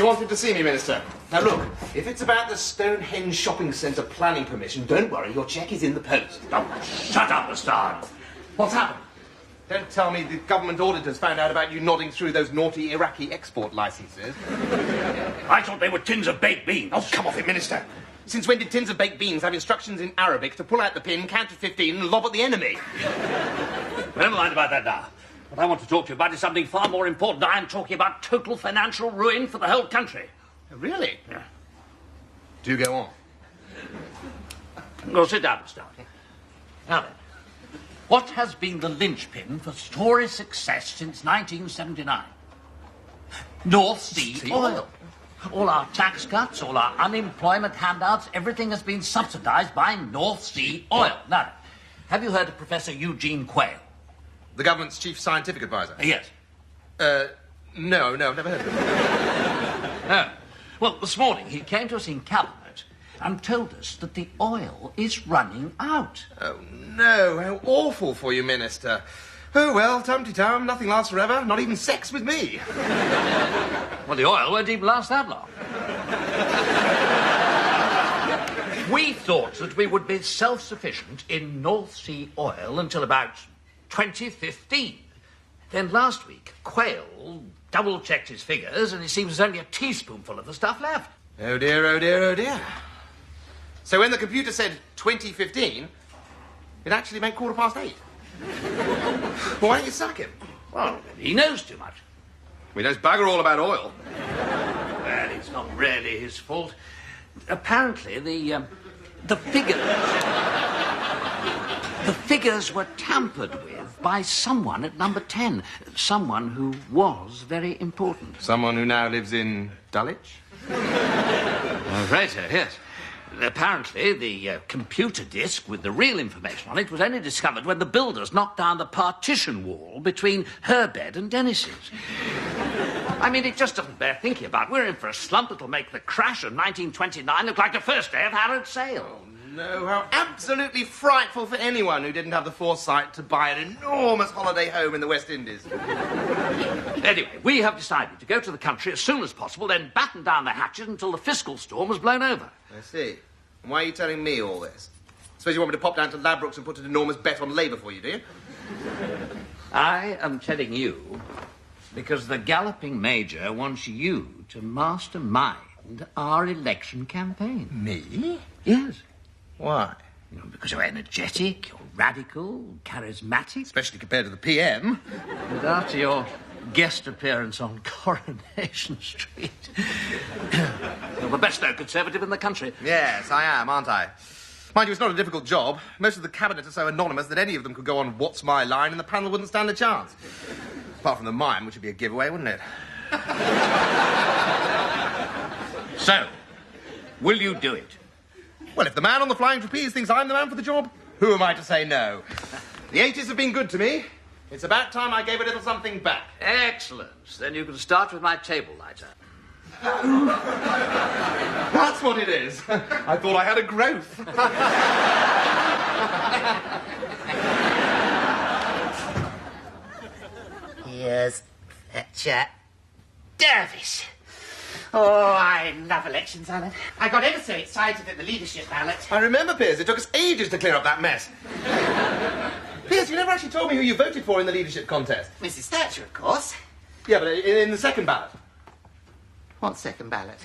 You wanted to see me, Minister. Now look, if it's about the Stonehenge Shopping Centre planning permission, don't worry, your cheque is in the post. Oh, shut up, Bastard. What's happened? Don't tell me the government auditors found out about you nodding through those naughty Iraqi export licences. I thought they were tins of baked beans. Oh, come off it, Minister. Since when did tins of baked beans have instructions in Arabic to pull out the pin, count to 15 and lob at the enemy? Never mind about that now. What I want to talk to you about is something far more important. I am talking about total financial ruin for the whole country. Oh, really? Yeah. Do go on. Well, sit down, Mr. Now then, what has been the linchpin for Tory success since 1979? North Sea oil. All our tax cuts, all our unemployment handouts, everything has been subsidised by North Sea oil. Now, have you heard of Professor Eugene Quayle? The government's chief scientific advisor? Yes. No, never heard of him. No. Well, this morning he came to us in Cabinet and told us that the oil is running out. Oh, no, how awful for you, Minister. Oh, well, tum-ty-tum, nothing lasts forever, not even sex with me. Well, the oil won't even last that long. We thought that we would be self-sufficient in North Sea oil until about 2015. Then last week, Quayle double-checked his figures and it seems there's only a teaspoonful of the stuff left. Oh, dear, oh, dear, oh, dear. So when the computer said 2015, it actually meant 8:15. Well, why don't you sack him? Well, he knows too much. He knows bugger all about oil. Well, it's not really his fault. Apparently, the figures were tampered with by someone at number 10. Someone who was very important. Someone who now lives in Dulwich? Right, sir, yes. Apparently, the computer disk with the real information on it was only discovered when the builders knocked down the partition wall between her bed and Dennis's. I mean, it just doesn't bear thinking about. We're in for a slump that'll make the crash of 1929 look like the first day of Harrod's sale. Oh, no, how absolutely frightful for anyone who didn't have the foresight to buy an enormous holiday home in the West Indies. Anyway, we have decided to go to the country as soon as possible, then batten down the hatches until the fiscal storm has blown over. I see. And why are you telling me all this? Suppose you want me to pop down to Ladbrokes and put an enormous bet on Labour for you, do you? I am telling you because the galloping major wants you to mastermind our election campaign. Me? Yes. Why? You know, because you're energetic, you're radical, charismatic. Especially compared to the PM. And after your guest appearance on Coronation Street, you're the best-known Conservative in the country. Yes, I am, aren't I? Mind you, it's not a difficult job. Most of the cabinet are so anonymous that any of them could go on What's My Line and the panel wouldn't stand a chance. Apart from the mime, which would be a giveaway, wouldn't it? So, will you do it? Well, if the man on the flying trapeze thinks I'm the man for the job, who am I to say no? The 80s have been good to me. It's about time I gave a little something back. Excellent. Then you can start with my table lighter. That's what it is. I thought I had a growth. Here's that chap. Dervish. Oh, I love elections, Alan. I got ever so excited at the leadership ballot. I remember, Piers. It took us ages to clear up that mess. Piers, you never actually told me who you voted for in the leadership contest. Mrs. Thatcher, of course. Yeah, but in the second ballot. What second ballot?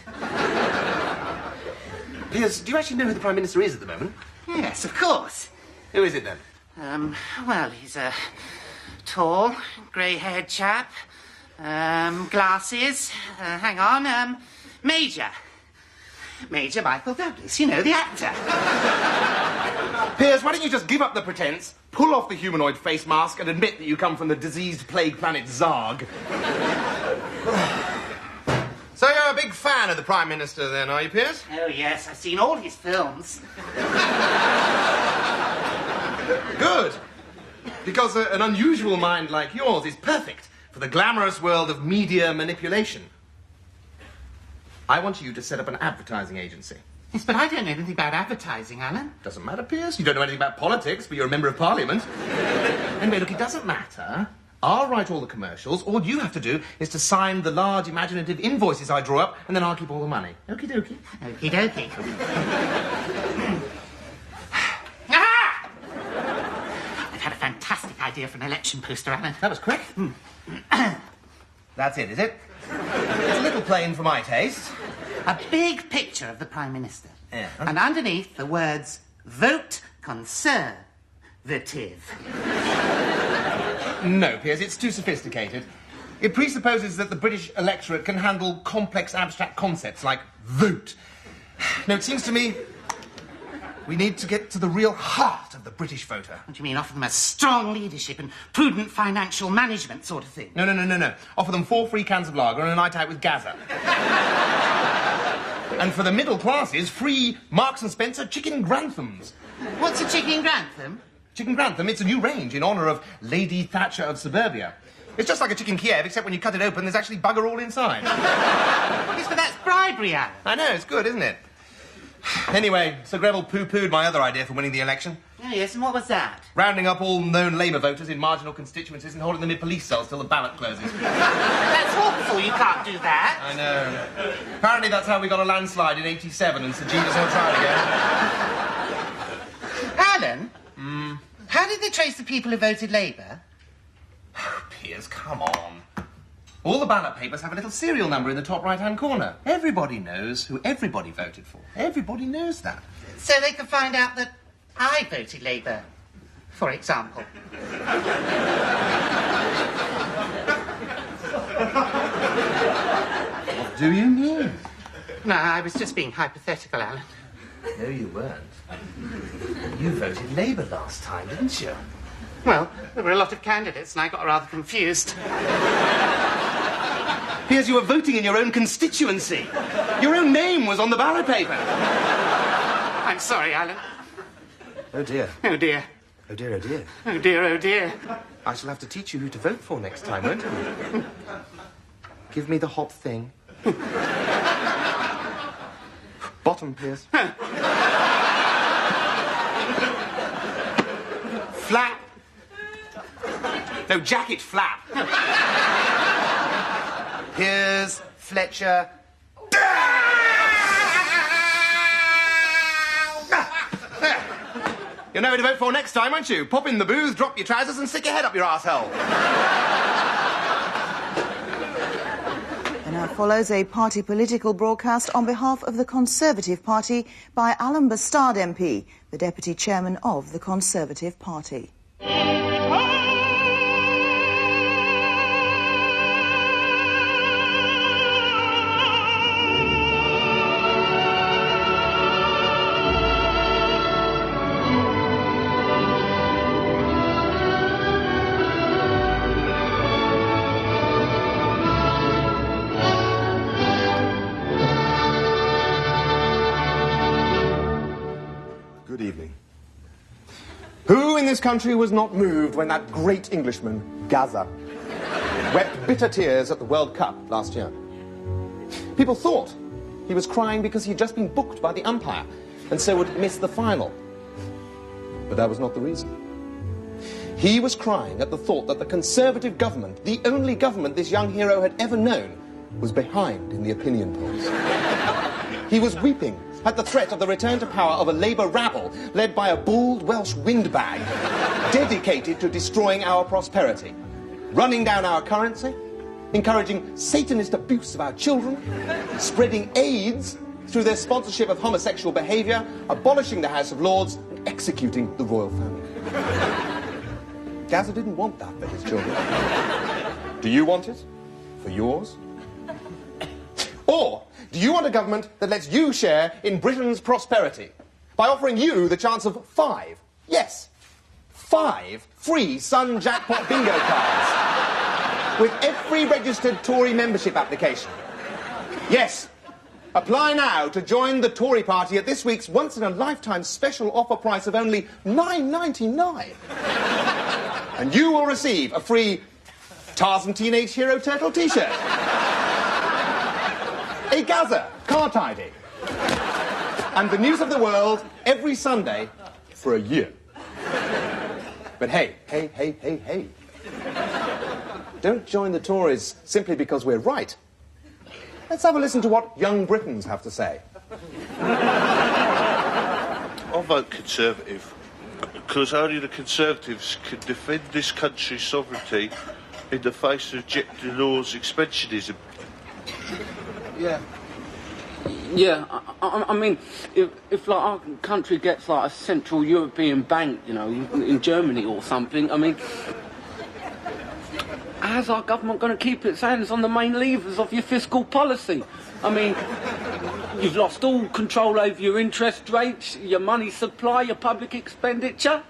Piers, do you actually know who the Prime Minister is at the moment? Yes, of course. Who is it, then? Well, he's a tall, grey-haired chap. Glasses. Hang on. Major Michael Douglas, you know, the actor. Piers, why don't you just give up the pretense, pull off the humanoid face mask and admit that you come from the diseased plague planet Zarg? So you're a big fan of the Prime Minister, then, are you, Piers? Oh, yes, I've seen all his films. Good. Because an unusual mind like yours is perfect for the glamorous world of media manipulation. I want you to set up an advertising agency. Yes, but I don't know anything about advertising, Alan. Doesn't matter, Piers. You don't know anything about politics, but you're a member of Parliament. Anyway, look, it doesn't matter. I'll write all the commercials. All you have to do is to sign the large imaginative invoices I draw up, and then I'll keep all the money. Okie dokie. Okie dokie. Ah! I've had a fantastic idea for an election poster, Alan. That was quick. That's it, is it? It's a little plain for my taste. A big picture of the Prime Minister. Yeah. And underneath the words, vote conservative. No, Piers, it's too sophisticated. It presupposes that the British electorate can handle complex abstract concepts like vote. No, it seems to me we need to get to the real heart of the British voter. What do you mean, offer them a strong leadership and prudent financial management sort of thing? No. Offer them 4 free cans of lager and a night out with Gaza. And for the middle classes, free Marks and Spencer chicken granthams. What's a chicken grantham? Chicken Grantham, it's a new range in honour of Lady Thatcher of suburbia. It's just like a chicken Kiev, except when you cut it open, there's actually bugger all inside. Yes, but that's bribery, Alan. I know, it's good, isn't it? Anyway, Sir Greville poo-pooed my other idea for winning the election. Oh, yes, and what was that? Rounding up all known Labour voters in marginal constituencies and holding them in police cells till the ballot closes. That's awful, you can't do that. I know. Apparently that's how we got a landslide in 87 and Sir Jeeves on trial again. Alan? How did they trace the people who voted Labour? Oh, Piers, come on. All the ballot papers have a little serial number in the top right-hand corner. Everybody knows who everybody voted for. Everybody knows that. So they could find out that I voted Labour, for example. What do you mean? No, I was just being hypothetical, Alan. No, you weren't. You voted Labour last time, didn't you? Well, there were a lot of candidates and I got rather confused. Piers, you were voting in your own constituency. Your own name was on the ballot paper. I'm sorry, Alan. Oh, dear. Oh, dear. Oh, dear, oh, dear. Oh, dear, oh, dear. I shall have to teach you who to vote for next time, won't I? Give me the hot thing. Bottom, Piers. Flap. No, jacket flap. Piers, Fletcher. You'll know who to vote for next time, won't you? Pop in the booth, drop your trousers and stick your head up your arsehole. And now follows a party political broadcast on behalf of the Conservative Party by Alan Bastard MP, the Deputy Chairman of the Conservative Party. Good evening. Who in this country was not moved when that great Englishman, Gaza, wept bitter tears at the World Cup last year? People thought he was crying because he'd just been booked by the umpire and so would miss the final. But that was not the reason. He was crying at the thought that the Conservative government, the only government this young hero had ever known, was behind in the opinion polls. He was weeping at the threat of the return to power of a Labour rabble led by a bald Welsh windbag dedicated to destroying our prosperity, running down our currency, encouraging Satanist abuse of our children, spreading AIDS through their sponsorship of homosexual behaviour, abolishing the House of Lords, and executing the royal family. Gaza didn't want that for his children. Do you want it? For yours? Or do you want a government that lets you share in Britain's prosperity by offering you the chance of 5, yes, 5 free Sun Jackpot bingo cards with every registered Tory membership application? Yes. Apply now to join the Tory party at this week's once-in-a-lifetime special offer price of only £9.99. And you will receive a free Tarzan Teenage Hero Turtle T-shirt, a Gaza card ID, and the news of the world every Sunday for a year. But hey, don't join the Tories simply because we're right. Let's have a listen to what young Britons have to say. I vote Conservative because only the Conservatives can defend this country's sovereignty in the face of Jack Delors' expansionism. Yeah, I mean, if like our country gets like a Central European bank, you know, in Germany or something, I mean, how's our government going to keep its hands on the main levers of your fiscal policy? I mean, you've lost all control over your interest rates, your money supply, your public expenditure.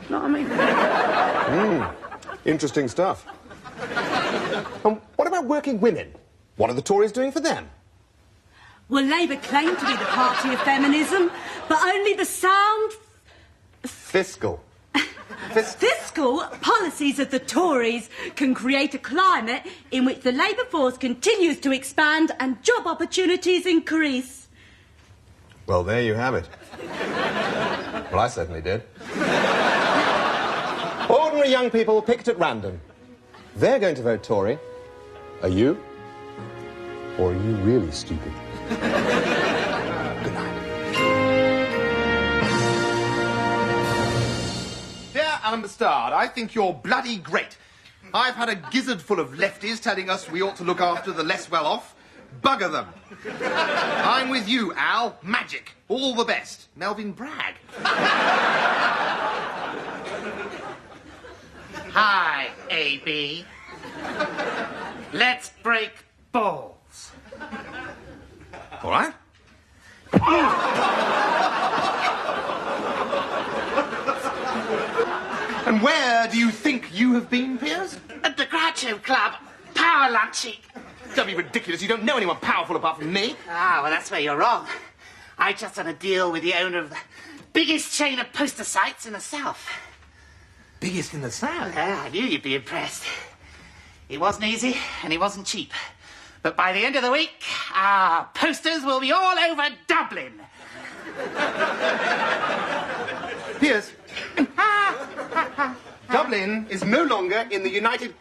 You know what I mean? Interesting stuff. And what about working women? What are the Tories doing for them? Well, Labour claim to be the party of feminism, but only the sound... Fiscal. Fiscal policies of the Tories can create a climate in which the labour force continues to expand and job opportunities increase. Well, there you have it. Well, I certainly did. Ordinary young people picked at random. They're going to vote Tory. Are you? Or are you really stupid? Good night. Dear Alan Bastard, I think you're bloody great. I've had a gizzard full of lefties telling us we ought to look after the less well-off. Bugger them. I'm with you, Al. Magic. All the best. Melvin Bragg. Hi, AB. Let's break balls. All right. And where do you think you have been, Piers? At the Groucho Club, power lunching. Don't be ridiculous. You don't know anyone powerful apart from me. Ah, well, that's where you're wrong. I just done a deal with the owner of the biggest chain of poster sites in the South. Biggest in the South? Yeah, I knew you'd be impressed. It wasn't easy, and it wasn't cheap. But by the end of the week, our posters will be all over Dublin. Piers, Dublin is no longer in the United...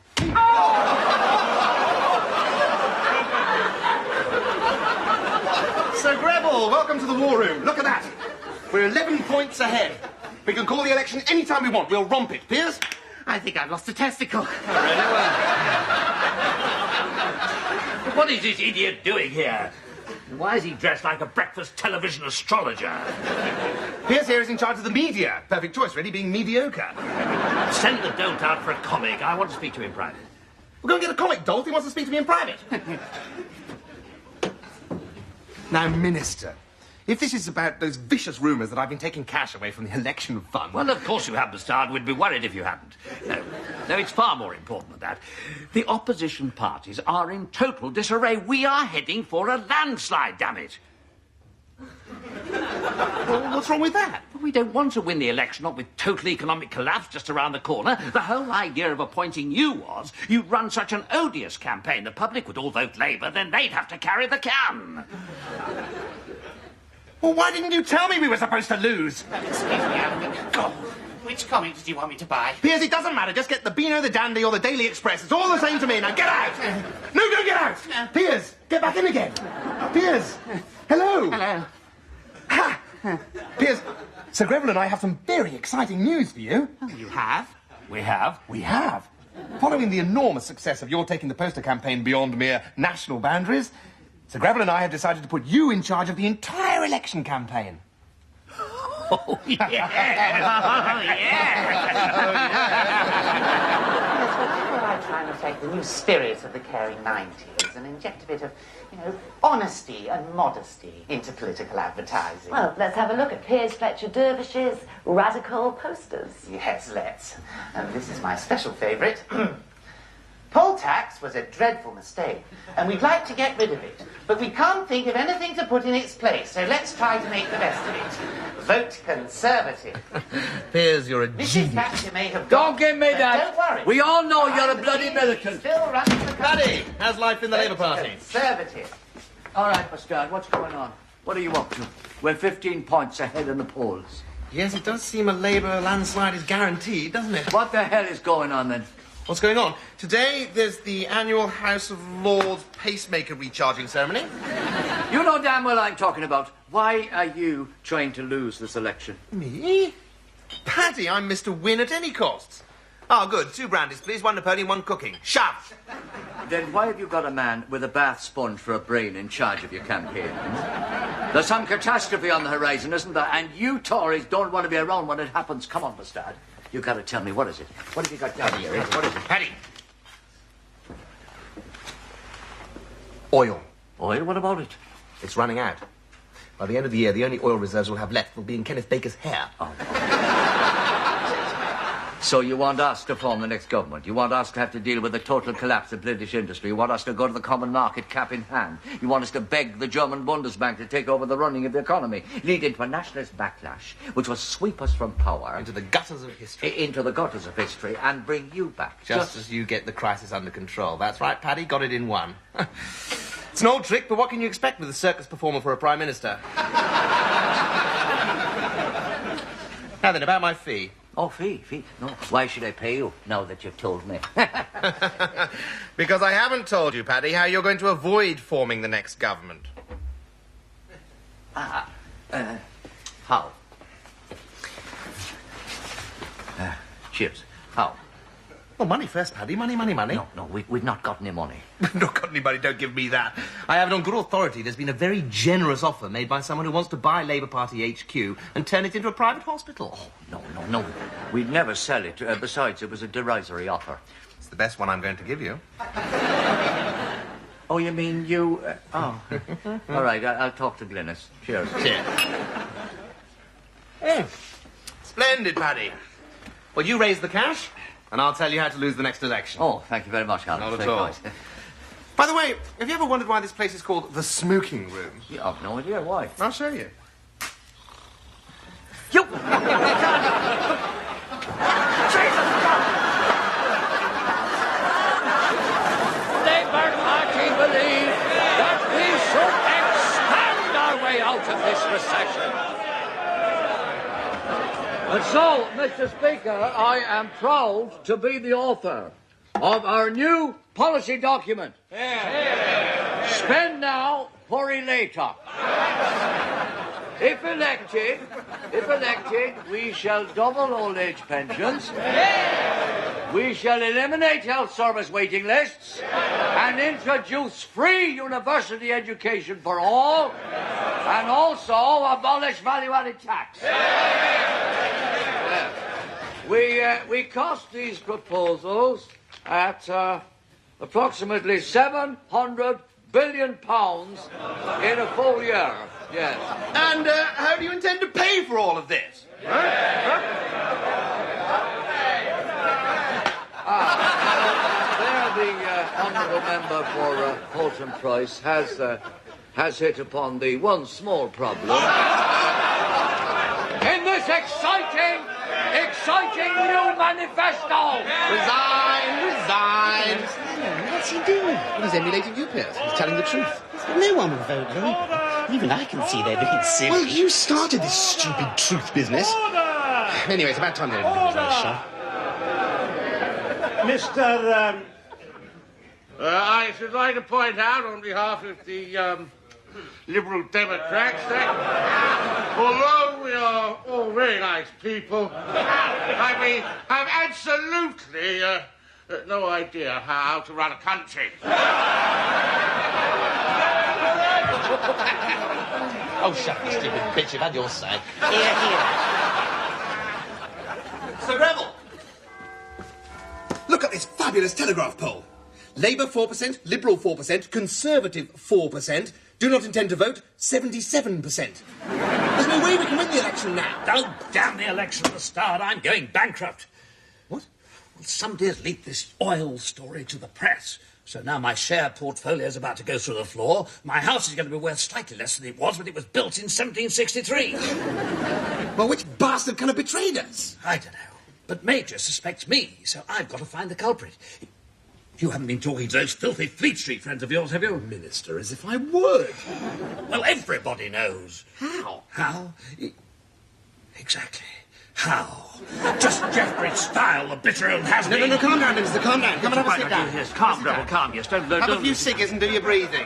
Sir Greville, welcome to the war room. Look at that. We're 11 points ahead. We can call the election any time we want. We'll romp it. Piers? I think I've lost a testicle. What is this idiot doing here? Why is he dressed like a breakfast television astrologer? Piers here is in charge of the media. Perfect choice, really, being mediocre. Send the dolt out for a comic. I want to speak to him in private. We're going to get a comic dolt. He wants to speak to me in private. Now, Minister, if this is about those vicious rumours that I've been taking cash away from the election fund... Well, of course you have, Bastard. We'd be worried if you hadn't. No, it's far more important than that. The opposition parties are in total disarray. We are heading for a landslide, damn it. Well, what's wrong with that? Well, we don't want to win the election, not with total economic collapse just around the corner. The whole idea of appointing you was you'd run such an odious campaign. The public would all vote Labour, then they'd have to carry the can. Well, why didn't you tell me we were supposed to lose? Excuse me, Alan. God, which comic did you want me to buy? Piers, it doesn't matter. Just get the Beano, the Dandy, or the Daily Express. It's all the same to me. Now, get out! No, don't get out! Piers, get back in again. Piers, hello. Hello. Ha! Piers, Sir Greville and I have some very exciting news for you. Oh, you have? We have. We have. Following the enormous success of your taking the poster campaign beyond mere national boundaries, Sir Greville and I have decided to put you in charge of the entire election campaign. Oh, yeah. Oh, yeah. I'm trying to take the new spirit of the caring 90s and inject a bit of, honesty and modesty into political advertising. Well, let's have a look at Piers Fletcher Dervish's radical posters. Yes, let's. And this is my special favourite. Poll tax was a dreadful mistake, and we'd like to get rid of it. But we can't think of anything to put in its place, so let's try to make the best of it. Vote Conservative. Piers, you're a Mrs. genius. Thatcher may have Don't give me but that. Don't worry. We all know you're a bloody American. Still runs the country. Paddy, how's life in the Labour Party? Conservative. All right, Bastard, what's going on? What are you up to? We're 15 points ahead in the polls. Yes, it does seem a Labour landslide is guaranteed, doesn't it? What the hell is going on, then? What's going on? Today, there's the annual House of Lords pacemaker recharging ceremony. You know damn well I'm talking about. Why are you trying to lose this election? Me? Paddy, I'm Mr. Win at any costs. Oh, good. 2 brandies, please. 1 Napoleon, 1 cooking. Shove! Then why have you got a man with a bath sponge for a brain in charge of your campaign? There's some catastrophe on the horizon, isn't there? And you Tories don't want to be around when it happens. Come on, Bastard. You got to tell me, what is it? What have you got down here? What is it? Paddy! Oil. Oil? What about it? It's running out. By the end of the year, the only oil reserves we'll have left will be in Kenneth Baker's hair. Oh. So you want us to form the next government? You want us to have to deal with the total collapse of British industry? You want us to go to the common market cap in hand? You want us to beg the German Bundesbank to take over the running of the economy, lead into a nationalist backlash, which will sweep us from power... Into the gutters of history. Into the gutters of history, and bring you back. Just as you get the crisis under control. That's right, Paddy. Got it in 1. It's an old trick, but what can you expect with a circus performer for a Prime Minister? Now then, about my fee. Oh, fee. No, why should I pay you now that you've told me? Because I haven't told you, Paddy, how you're going to avoid forming the next government. How? Cheers. How? Well, money first, Paddy. Money. No, we've not got any money. We've not got any money, don't give me that. I have it on good authority. There's been a very generous offer made by someone who wants to buy Labour Party HQ and turn it into a private hospital. Oh, no. We'd never sell it. Besides, it was a derisory offer. It's the best one I'm going to give you. Oh, you mean you... All right, I'll talk to Glynis. Cheers. Splendid, Paddy. Well, you raise the cash, and I'll tell you how to lose the next election. Oh, thank you very much, Alan. Not at all. Nice. By the way, have you ever wondered why this place is called the smoking room? Yeah, I've no idea why. I'll show you. You! Labour Party believe that we should expand our way out of this recession. And so, Mr. Speaker, I am proud to be the author of our new policy document. Spend now, worry later. If elected, we shall double old age pensions. We shall eliminate health service waiting lists and introduce free university education for all, and also abolish value-added tax. We cost these proposals at approximately £700 billion in a full year. Yes. And how do you intend to pay for all of this? There, the honourable member for Holton Price has hit upon the one small problem in this exciting new manifesto. Resign. What's he doing? He's emulating you, Pierce. He's telling the truth. No one will vote Labour. Even I can see they're being silly. Well, you started this stupid truth business. Anyway, it's about time they didn't do this show. Mr. I should like to point out on behalf of the Liberal Democrats that although we are all very nice people, we have absolutely no idea how to run a country. Oh, shut up, you stupid bitch. You've had your say. Sir Greville! Look at this fabulous Telegraph poll. Labour 4%, Liberal 4%, Conservative 4%, do not intend to vote 77%. There's no way we can win the election now. Oh, damn the election at the start. I'm going bankrupt. What? Well, somebody has leaked this oil story to the press. So now my share portfolio is about to go through the floor. My house is going to be worth slightly less than it was when it was built in 1763. Well, which bastard can have betrayed us? I don't know. But Major suspects me, so I've got to find the culprit. You haven't been talking to those filthy Fleet Street friends of yours, have you? Minister, as if I would. Well, everybody knows. How? How? Exactly. How? Just Jeffrey's style, the bitter old has-been. No, calm down, Minister, calm down. Come and have a sit down. Yes, calm, Rebel, calm. Yes, don't... Have a few cigars and do your breathing.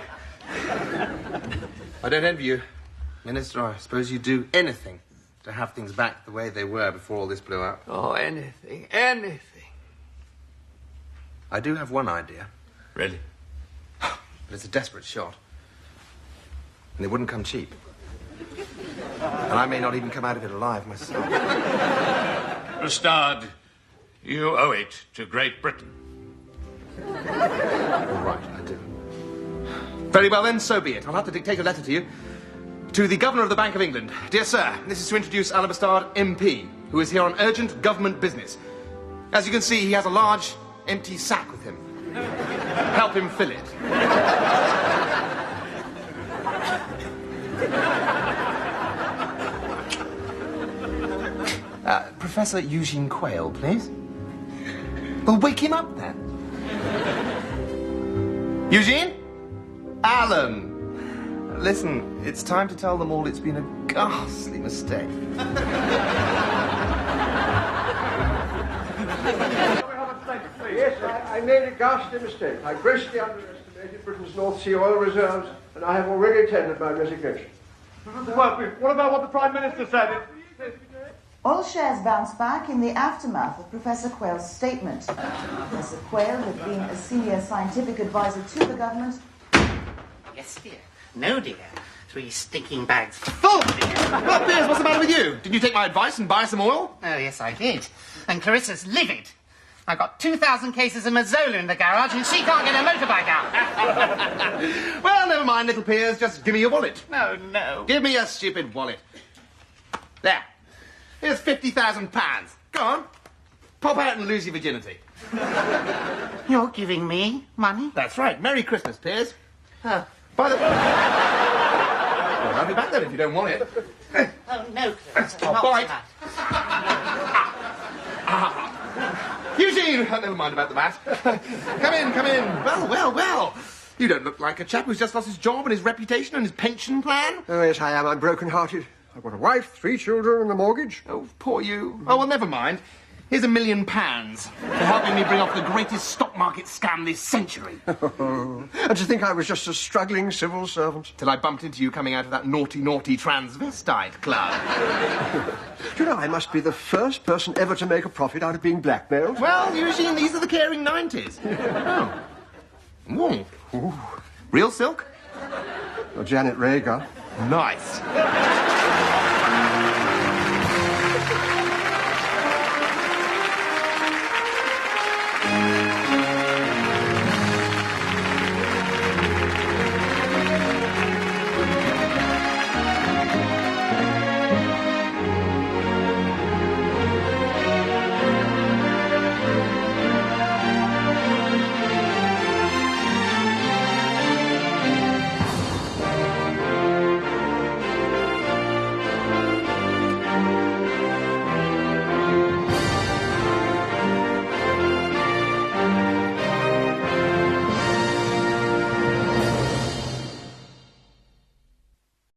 I don't envy you, Minister. I suppose you'd do anything to have things back the way they were before all this blew up. Oh, anything, anything. I do have one idea. Really? But it's a desperate shot. And it wouldn't come cheap. And I may not even come out of it alive myself. Bastard, you owe it to Great Britain. All right, I do. Very well then, so be it. I'll have to dictate a letter to you. To the Governor of the Bank of England. Dear Sir, this is to introduce Alain Bastard, MP, who is here on urgent government business. As you can see, he has a large, empty sack with him. Help him fill it. Professor Eugene Quayle, please. Well, wake him up then. Eugene? Alan! Listen, it's time to tell them all it's been a ghastly mistake. Yes, I made a ghastly mistake. I grossly underestimated Britain's North Sea oil reserves, and I have already tendered my resignation. What about what the Prime Minister said? Oil shares bounced back in the aftermath of Professor Quayle's statement. Professor Quayle had been a senior scientific advisor to the government. Yes, dear. No, dear. 3 stinking bags full, dear. Well, Piers, what's the matter with you? Didn't you take my advice and buy some oil? Oh, yes, I did. And Clarissa's livid. I've got 2,000 cases of Mazzola in the garage, and she can't get her motorbike out. Well, never mind, little Piers. Just give me your wallet. No, no. Give me your stupid wallet. There. Here's £50,000. Go on. Pop out and lose your virginity. You're giving me money? That's right. Merry Christmas, Piers. By the way... Well, I'll be back then if you don't want it. Oh, no, Clarissa. I'll bite. Eugene! Never mind about the mat. Come in. Well. You don't look like a chap who's just lost his job and his reputation and his pension plan. Oh, yes, I am. I'm broken-hearted. I've got a wife, 3 children, and a mortgage. Oh, poor you. Oh, well, never mind. Here's £1 million for helping me bring off the greatest stock market scam this century. And to think I was just a struggling civil servant. Till I bumped into you coming out of that naughty transvestite club. Do you know, I must be the first person ever to make a profit out of being blackmailed. Well, Eugene, these are the caring 90s. Oh. Ooh. Real silk? Or Janet Rager. Nice.